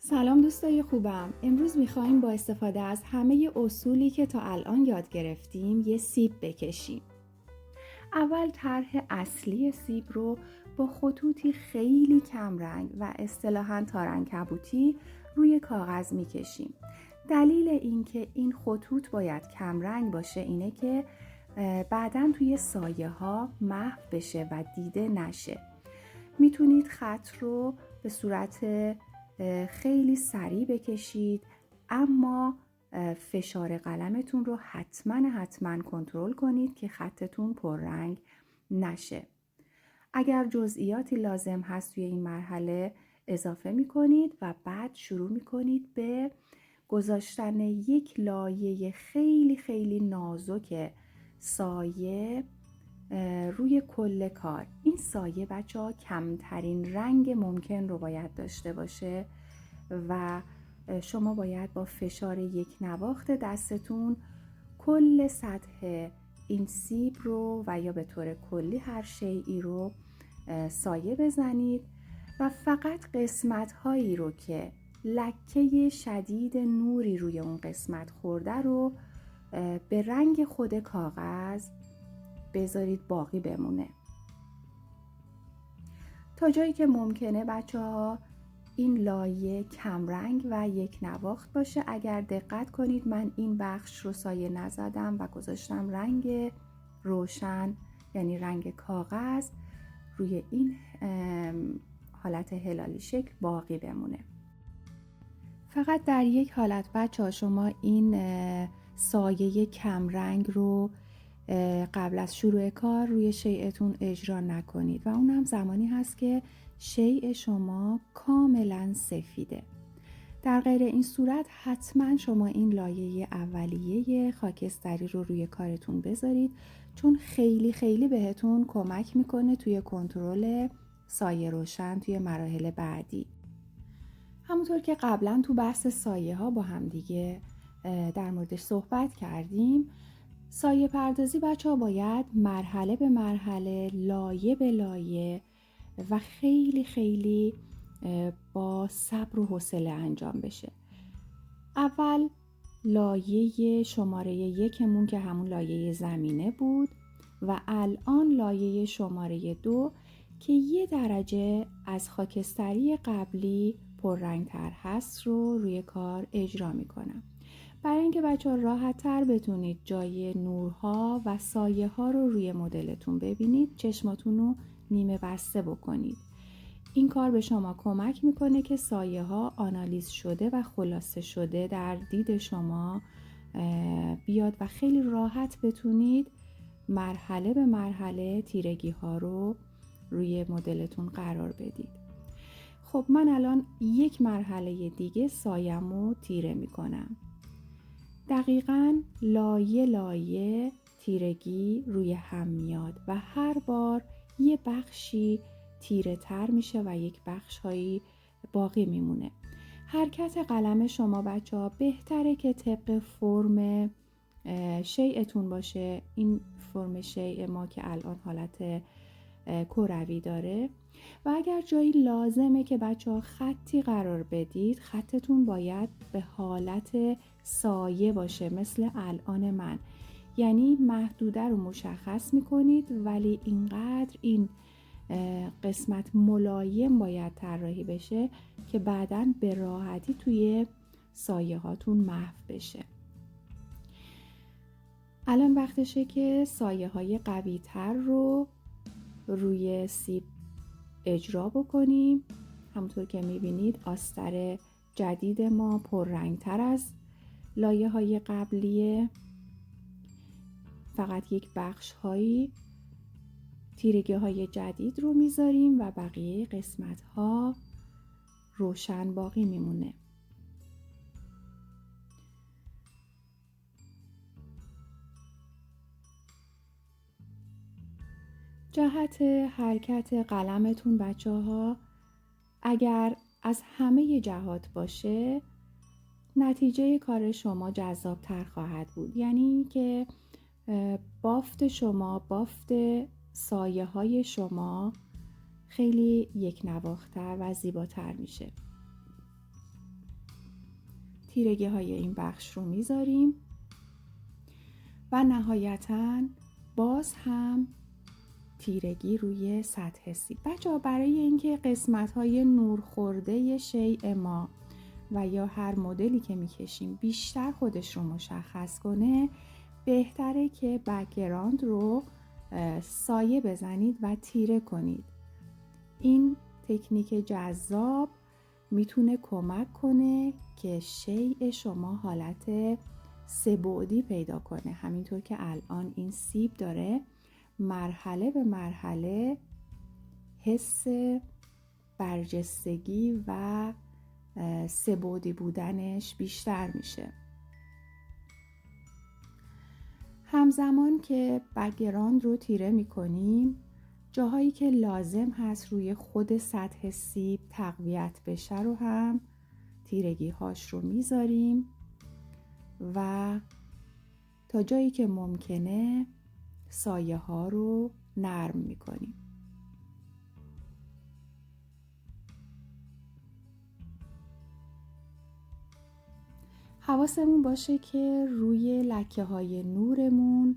سلام دوستای خوبم. امروز میخوایم با استفاده از همه اصولی که تا الان یاد گرفتیم یه سیب بکشیم. اول طرح اصلی سیب رو با خطوطی خیلی کمرنگ و اصطلاحاً تارعنکبوتی روی کاغذ میکشیم. دلیل اینکه این خطوط باید کمرنگ باشه اینه که بعداً توی سایه ها محو بشه و دیده نشه. میتونید خط رو به صورت خیلی سریع بکشید، اما فشار قلمتون رو حتما کنترل کنید که خطتون پررنگ نشه. اگر جزئیاتی لازم هست توی این مرحله اضافه میکنید و بعد شروع میکنید به گذاشتن یک لایه خیلی نازک سایه روی کل کار. این سایه بچه‌ها کمترین رنگ ممکن رو باید داشته باشه و شما باید با فشار یک نواخت دستتون کل سطح این سیب رو و یا به طور کلی هر شیئی رو سایه بزنید و فقط قسمت هایی رو که لکه شدید نوری روی اون قسمت خورده رو به رنگ خود کاغذ بذارید باقی بمونه. تا جایی که ممکنه بچه‌ها این لایه کمرنگ و یک نواخت باشه. اگر دقت کنید من این بخش رو سایه نزدم و گذاشتم رنگ روشن، یعنی رنگ کاغذ روی این حالت هلالی شکل باقی بمونه. فقط در یک حالت بچه‌ها شما این سایه کمرنگ رو قبل از شروع کار روی شیءتون اجرا نکنید و اون هم زمانی هست که شیء شما کاملا سفیده. در غیر این صورت حتما شما این لایه اولیه خاکستری رو روی کارتون بذارید، چون خیلی بهتون کمک میکنه توی کنترل سایه روشن توی مراحل بعدی. همونطور که قبلا تو بحث سایه ها با هم دیگه در موردش صحبت کردیم، سایه پردازی بچه ها باید مرحله به مرحله، لایه به لایه و خیلی با صبر و حوصله انجام بشه. اول لایه شماره 1 که همون لایه زمینه بود و الان لایه شماره 2 که یه درجه از خاکستری قبلی پررنگتر هست رو روی کار اجرا میکنم. برای اینکه بچه‌ها راحت تر بتونید جای نورها و سایه ها رو روی مدلتون ببینید، چشماتون رو نیمه بسته بکنید. این کار به شما کمک میکنه که سایه ها آنالیز شده و خلاصه شده در دید شما بیاد و خیلی راحت بتونید مرحله به مرحله تیرگی ها رو روی مدلتون قرار بدید. خب من الان یک مرحله دیگه سایه‌مو تیره میکنم. دقیقاً لایه تیرگی روی هم میاد و هر بار یه بخشی تیره تر میشه و یک بخش هایی باقی میمونه. حرکت قلم شما بچه ها بهتره که طبق فرم شیءتون باشه. این فرم شیء ما که الان حالت کروی داره و اگر جایی لازمه که بچه ها خطی قرار بدید، خطتون باید به حالت سایه باشه مثل الان من، یعنی محدوده رو مشخص میکنید ولی اینقدر این قسمت ملایم باید طراحی بشه که بعداً به راحتی توی سایه هاتون محو بشه. الان وقتشه که سایه های قوی تر رو روی سیب اجرا بکنیم. همونطور که میبینید آستر جدید ما پررنگ تر از لایه های قبلیه. فقط یک بخش هایی تیرگی های جدید رو میذاریم و بقیه قسمت ها روشن باقی میمونه. جهت حرکت قلمتون بچه ها اگر از همه جهات باشه، نتیجه کار شما جذابتر خواهد بود. یعنی که بافت شما، بافت سایه های شما خیلی یک نواختر و زیباتر میشه. تیرگی های این بخش رو میذاریم و نهایتاً باز هم تیرگی روی سطح سیب. بچه‌ها برای اینکه قسمت‌های نور خورده شیء ما و یا هر مدلی که میکشیم بیشتر خودش رو مشخص کنه، بهتره که بک‌گراند رو سایه بزنید و تیره کنید. این تکنیک جذاب میتونه کمک کنه که شیء شما حالت سه‌بعدی پیدا کنه، همینطور که الان این سیب داره مرحله به مرحله حس برجستگی و سه‌بعدی بودنش بیشتر میشه. همزمان که بک‌گراند رو تیره میکنیم، جاهایی که لازم هست روی خود سطح سیب تقویت بشه رو هم تیرگی هاش رو میذاریم و تا جایی که ممکنه سایه ها رو نرم میکنیم. حواسمون باشه که روی لکه های نورمون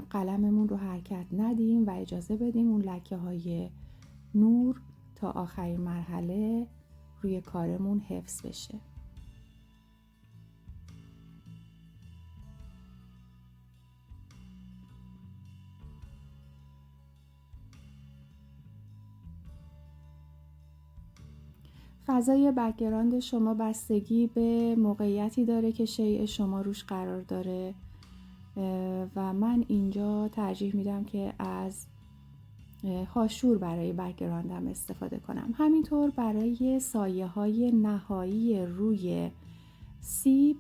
قلممون رو حرکت ندیم و اجازه بدیم اون لکه های نور تا آخرین مرحله روی کارمون حفظ بشه. فضای بک‌گراند شما بستگی به موقعیتی داره که شیء شما روش قرار داره و من اینجا ترجیح میدم که از هاشور برای بک‌گراندم استفاده کنم. همینطور برای سایه های نهایی روی سیب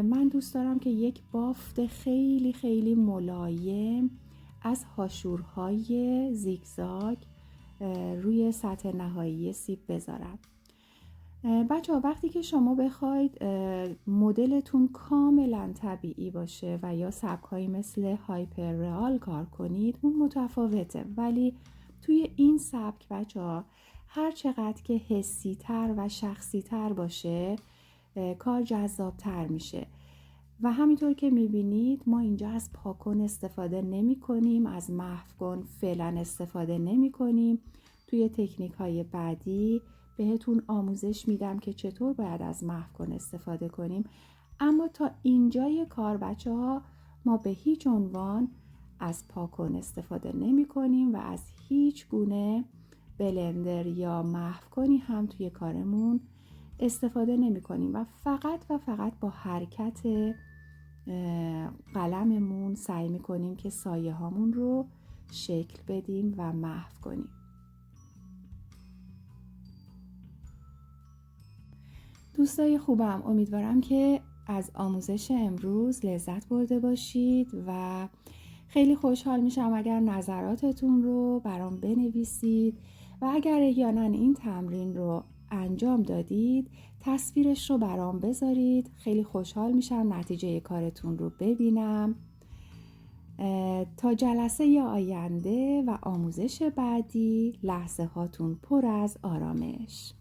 من دوست دارم که یک بافت خیلی خیلی ملایم از هاشورهای زیگزاگ روی سطح نهایی سیب بذارم. بچه‌ها وقتی که شما بخواید مدلتون کاملا طبیعی باشه و یا سبک‌هایی مثل هایپر رئال کار کنید، اون متفاوته، ولی توی این سبک بچه‌ها هر چقدر که حسی تر و شخصی تر باشه کار جذاب تر میشه. و همینطور که میبینید ما اینجا از پاکن استفاده نمی کنیم، از محوکن فعلا استفاده نمی کنیم. توی تکنیک های بعدی بهتون آموزش میدم که چطور باید از محوکن استفاده کنیم، اما تا اینجای کار بچه ها ما به هیچ عنوان از پاکن استفاده نمی کنیم و از هیچ گونه بلندر یا محوکنی هم توی کارمون استفاده نمی کنیم و فقط با حرکت قلممون سعی می کنیم که سایه هامون رو شکل بدیم و محو کنیم. دوستای خوبم، امیدوارم که از آموزش امروز لذت برده باشید و خیلی خوشحال میشم اگر نظراتتون رو برام بنویسید و اگر احیانا این تمرین رو انجام دادید تصویرش رو برام بذارید. خیلی خوشحال میشم نتیجه کارتون رو ببینم. تا جلسه آینده و آموزش بعدی لحظه هاتون پر از آرامش.